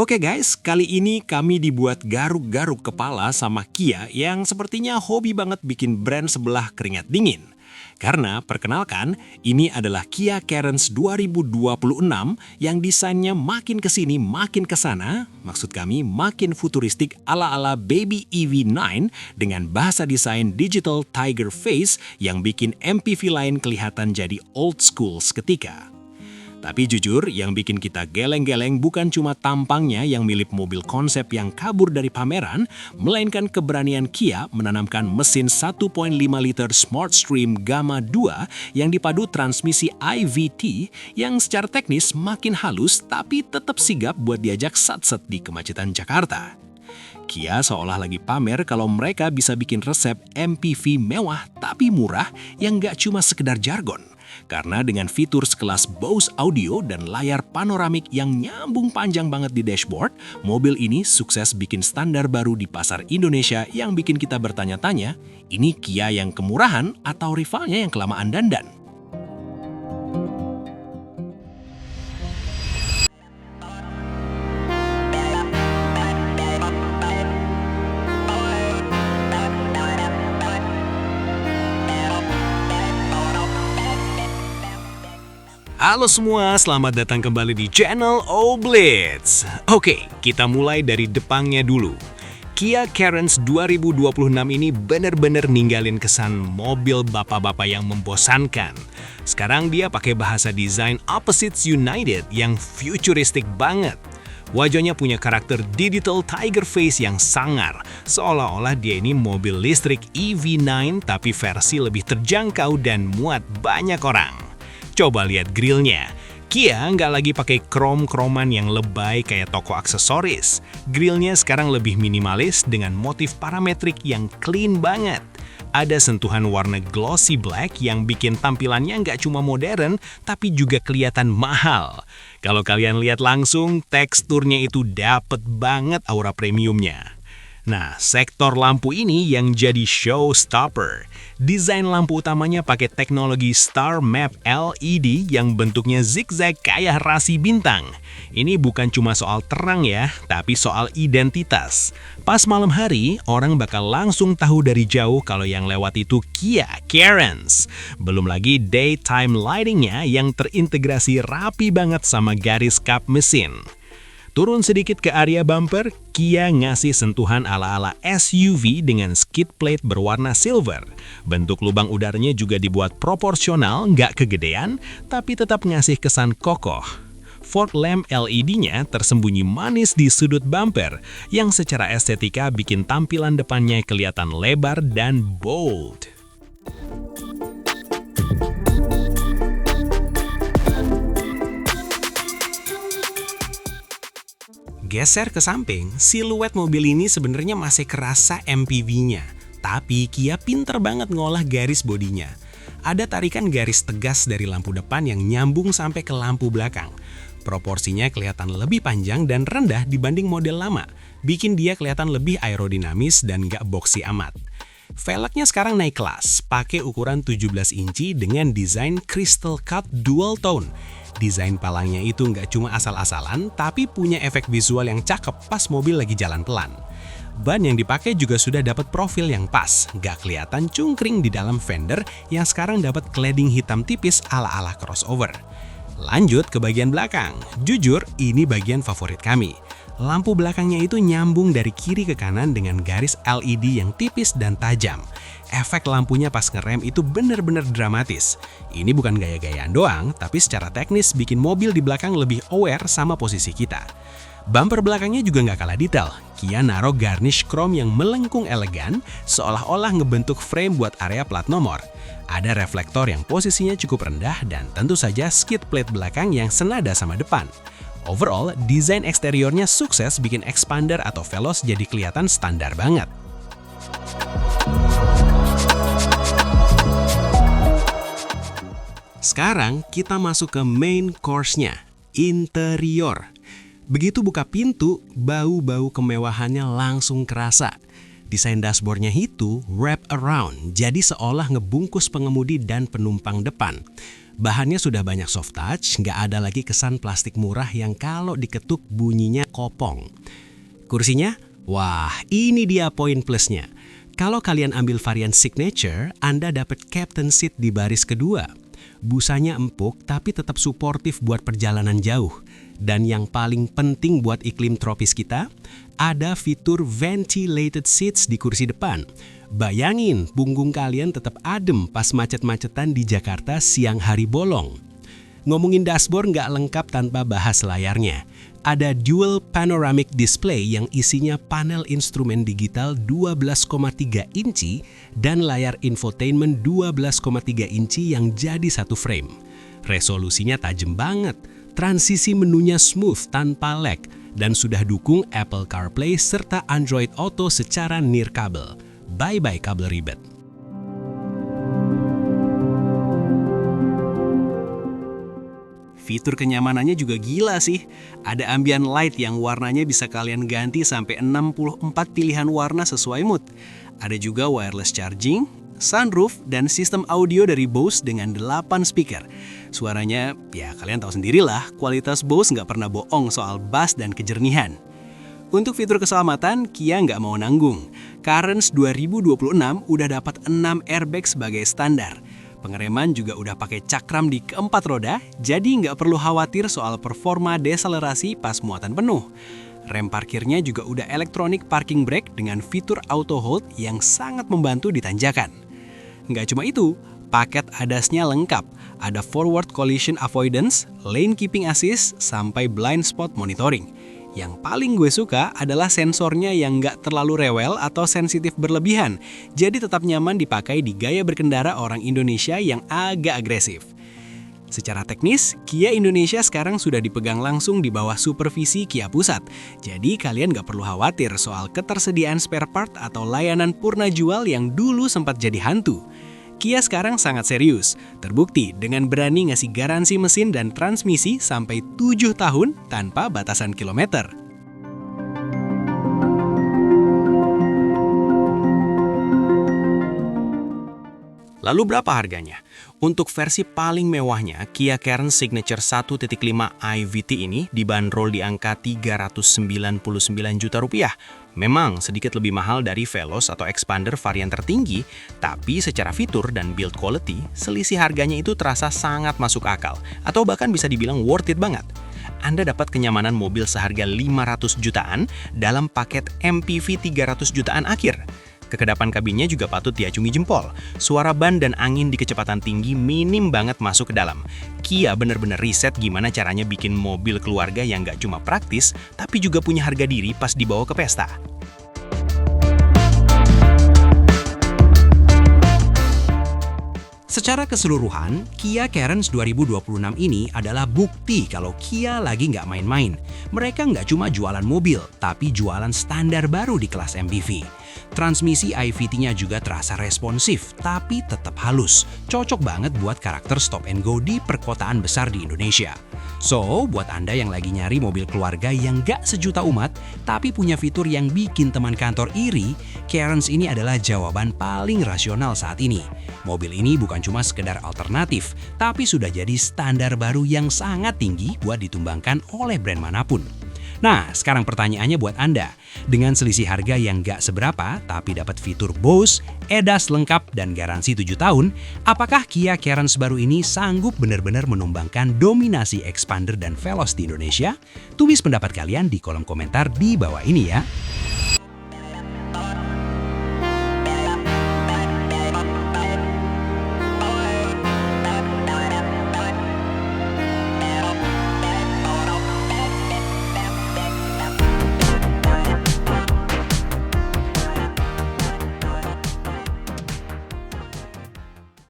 Oke guys, kali ini kami dibuat garuk-garuk kepala sama Kia yang sepertinya hobi banget bikin brand sebelah keringat dingin. Karena perkenalkan, ini adalah Kia Carens 2026 yang desainnya makin kesini makin kesana, maksud kami makin futuristik ala-ala Baby EV9 dengan bahasa desain Digital Tiger Face yang bikin MPV lain kelihatan jadi old school seketika. Tapi jujur, yang bikin kita geleng-geleng bukan cuma tampangnya yang mirip mobil konsep yang kabur dari pameran, melainkan keberanian Kia menanamkan mesin 1.5 liter SmartStream Gamma 2 yang dipadu transmisi IVT yang secara teknis makin halus tapi tetap sigap buat diajak sat-set di kemacetan Jakarta. Kia seolah lagi pamer kalau mereka bisa bikin resep MPV mewah tapi murah yang gak cuma sekedar jargon. Karena dengan fitur sekelas Bose Audio dan layar panoramik yang nyambung panjang banget di dashboard, mobil ini sukses bikin standar baru di pasar Indonesia yang bikin kita bertanya-tanya, ini Kia yang kemurahan atau rivalnya yang kelamaan dandan? Halo semua, selamat datang kembali di channel Oblitz. Oke, kita mulai dari depannya dulu. Kia Carens 2026 ini bener-bener ninggalin kesan mobil bapak-bapak yang membosankan. Sekarang dia pakai bahasa desain Opposites United yang futuristik banget. Wajahnya punya karakter Digital Tiger Face yang sangar, seolah-olah dia ini mobil listrik EV9 tapi versi lebih terjangkau dan muat banyak orang. Coba lihat grillnya. Kia nggak lagi pakai krom-kroman yang lebay kayak toko aksesoris. Grillnya sekarang lebih minimalis dengan motif parametrik yang clean banget. Ada sentuhan warna glossy black yang bikin tampilannya nggak cuma modern, tapi juga kelihatan mahal. Kalau kalian lihat langsung, teksturnya itu dapet banget aura premiumnya. Nah, sektor lampu ini yang jadi showstopper. Desain lampu utamanya pakai teknologi Star Map LED yang bentuknya zigzag kayak rasi bintang. Ini bukan cuma soal terang ya, tapi soal identitas. Pas malam hari, orang bakal langsung tahu dari jauh kalau yang lewat itu Kia Carens. Belum lagi daytime lightingnya yang terintegrasi rapi banget sama garis kap mesin. Turun sedikit ke area bumper, Kia ngasih sentuhan ala-ala SUV dengan skid plate berwarna silver. Bentuk lubang udaranya juga dibuat proporsional, nggak kegedean, tapi tetap ngasih kesan kokoh. Fog lamp LED-nya tersembunyi manis di sudut bumper, yang secara estetika bikin tampilan depannya kelihatan lebar dan bold. Geser ke samping, siluet mobil ini sebenarnya masih kerasa MPV-nya. Tapi Kia pinter banget ngolah garis bodinya. Ada tarikan garis tegas dari lampu depan yang nyambung sampai ke lampu belakang. Proporsinya kelihatan lebih panjang dan rendah dibanding model lama. Bikin dia kelihatan lebih aerodinamis dan gak boxy amat. Velgnya sekarang naik kelas, pakai ukuran 17 inci dengan desain Crystal Cut Dual Tone. Desain palangnya itu nggak cuma asal-asalan, tapi punya efek visual yang cakep pas mobil lagi jalan pelan. Ban yang dipakai juga sudah dapat profil yang pas, nggak kelihatan cungkring di dalam fender yang sekarang dapat cladding hitam tipis ala-ala crossover. Lanjut ke bagian belakang. Jujur, ini bagian favorit kami. Lampu belakangnya itu nyambung dari kiri ke kanan dengan garis LED yang tipis dan tajam. Efek lampunya pas ngerem itu bener-bener dramatis. Ini bukan gaya-gayaan doang, tapi secara teknis bikin mobil di belakang lebih aware sama posisi kita. Bumper belakangnya juga nggak kalah detail. Kia naruh garnish chrome yang melengkung elegan, seolah-olah ngebentuk frame buat area plat nomor. Ada reflektor yang posisinya cukup rendah dan tentu saja skid plate belakang yang senada sama depan. Overall, desain eksteriornya sukses bikin expander atau veloz jadi kelihatan standar banget. Sekarang kita masuk ke main course-nya, interior. Begitu buka pintu, bau-bau kemewahannya langsung kerasa. Desain dashboardnya itu wrap around, jadi seolah ngebungkus pengemudi dan penumpang depan. Bahannya sudah banyak soft touch, nggak ada lagi kesan plastik murah yang kalau diketuk bunyinya kopong. Kursinya? Wah, ini dia poin plusnya. Kalau kalian ambil varian Signature, Anda dapat Captain Seat di baris kedua. Busanya empuk tapi tetap suportif buat perjalanan jauh. Dan yang paling penting buat iklim tropis kita, ada fitur ventilated seats di kursi depan. Bayangin, punggung kalian tetap adem pas macet-macetan di Jakarta siang hari bolong. Ngomongin dashboard nggak lengkap tanpa bahas layarnya. Ada dual panoramic display yang isinya panel instrumen digital 12,3 inci dan layar infotainment 12,3 inci yang jadi satu frame. Resolusinya tajam banget, transisi menunya smooth tanpa lag, dan sudah dukung Apple CarPlay serta Android Auto secara nirkabel. Bye-bye kabel ribet. Fitur kenyamanannya juga gila sih. Ada ambient light yang warnanya bisa kalian ganti sampai 64 pilihan warna sesuai mood. Ada juga wireless charging, sunroof, dan sistem audio dari Bose dengan 8 speaker. Suaranya, ya kalian tahu sendirilah, kualitas Bose nggak pernah bohong soal bass dan kejernihan. Untuk fitur keselamatan, Kia nggak mau nanggung. Carens 2026 udah dapat 6 airbag sebagai standar. Pengereman juga udah pakai cakram di keempat roda, jadi nggak perlu khawatir soal performa deselerasi pas muatan penuh. Rem parkirnya juga udah electronic parking brake dengan fitur auto hold yang sangat membantu di tanjakan. Nggak cuma itu, paket ADAS-nya lengkap. Ada forward collision avoidance, lane keeping assist, sampai blind spot monitoring. Yang paling gue suka adalah sensornya yang nggak terlalu rewel atau sensitif berlebihan, jadi tetap nyaman dipakai di gaya berkendara orang Indonesia yang agak agresif. Secara teknis, Kia Indonesia sekarang sudah dipegang langsung di bawah supervisi Kia Pusat, jadi kalian nggak perlu khawatir soal ketersediaan spare part atau layanan purna jual yang dulu sempat jadi hantu. Kia sekarang sangat serius, terbukti dengan berani ngasih garansi mesin dan transmisi sampai 7 tahun tanpa batasan kilometer. Lalu berapa harganya? Untuk versi paling mewahnya, Kia Carens Signature 1.5 iVT ini dibanderol di angka Rp399 juta. Memang sedikit lebih mahal dari Veloz atau Expander varian tertinggi, tapi secara fitur dan build quality, selisih harganya itu terasa sangat masuk akal, atau bahkan bisa dibilang worth it banget. Anda dapat kenyamanan mobil seharga 500 jutaan dalam paket MPV 300 jutaan akhir. Kekedapan kabinnya juga patut diacungi jempol. Suara ban dan angin di kecepatan tinggi minim banget masuk ke dalam. Kia bener-bener riset gimana caranya bikin mobil keluarga yang nggak cuma praktis, tapi juga punya harga diri pas dibawa ke pesta. Secara keseluruhan, Kia Carens 2026 ini adalah bukti kalau Kia lagi nggak main-main. Mereka nggak cuma jualan mobil, tapi jualan standar baru di kelas MPV. Transmisi iVT-nya juga terasa responsif, tapi tetap halus. Cocok banget buat karakter stop and go di perkotaan besar di Indonesia. So, buat Anda yang lagi nyari mobil keluarga yang nggak sejuta umat, tapi punya fitur yang bikin teman kantor iri, Carens ini adalah jawaban paling rasional saat ini. Mobil ini bukan cuma sekedar alternatif, tapi sudah jadi standar baru yang sangat tinggi buat ditumbangkan oleh brand manapun. Nah, sekarang pertanyaannya buat Anda. Dengan selisih harga yang gak seberapa, tapi dapat fitur Bose, ADAS lengkap, dan garansi 7 tahun, apakah Kia Carens baru ini sanggup benar-benar menumbangkan dominasi Expander dan Veloz di Indonesia? Tulis pendapat kalian di kolom komentar di bawah ini ya.